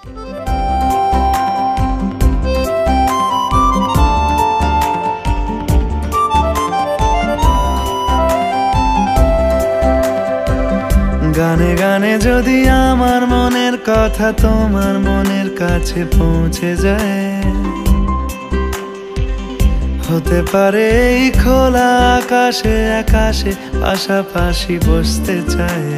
গানে গানে যদি আমার মনের কথা তোমার মনের কাছে পৌঁছে যায়, হতে পারে এই খোলা আকাশে আকাশে পাশাপাশি বসতে চায়।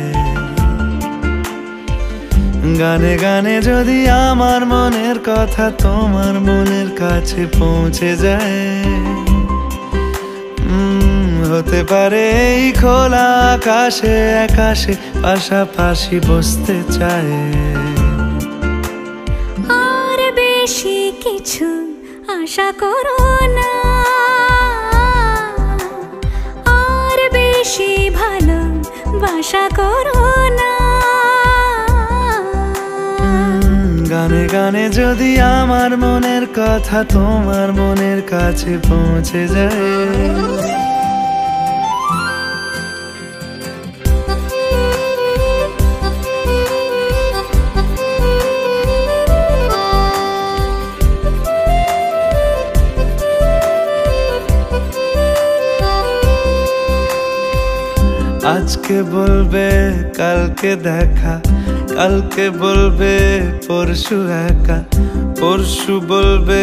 গানে গানে যদি আমার মনের কথা তোমার মনের কাছে পৌঁছে যায়, হতে পারে এই খোলা আকাশে আকাশে পাশাপাশি বসতে চায়। আর বেশি কিছু আশা করো না, আর বেশি ভালোবাসা করো না। গানে গানে যদি আমার মনের কথা তোমার মনের কাছে পৌঁছে যায়, আজকে বলবে কালকে দেখা, কালকে বলবে পরশু একা, পরশু বলবে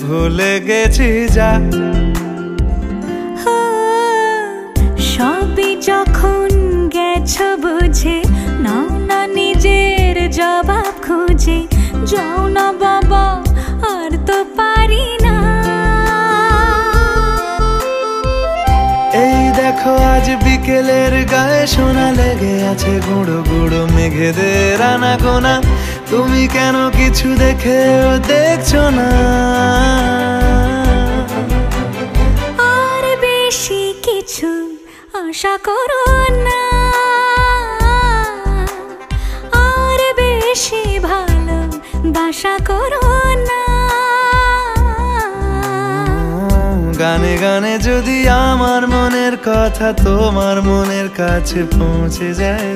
ভুলে গেছি যা। সবই যখন গেছো বুঝে, নাও না নিজের জবাব খুঁজে। যাও না বাবা, আর তো পারি না। এই দেখো আজ বিকেলের গায়ে সোনা লেগে আছে গুঁড়ো গুঁড়ো মেঘেদের আনাগোনা। তুমি কেন কিছু দেখেও দেখছো না? আর বেশি কিছু আশা করো না, আর বেশি ভালোবাসা করো না। গানে গানে যদি আমার মনের কথা তোমার মনের কাছে পৌঁছে যায়,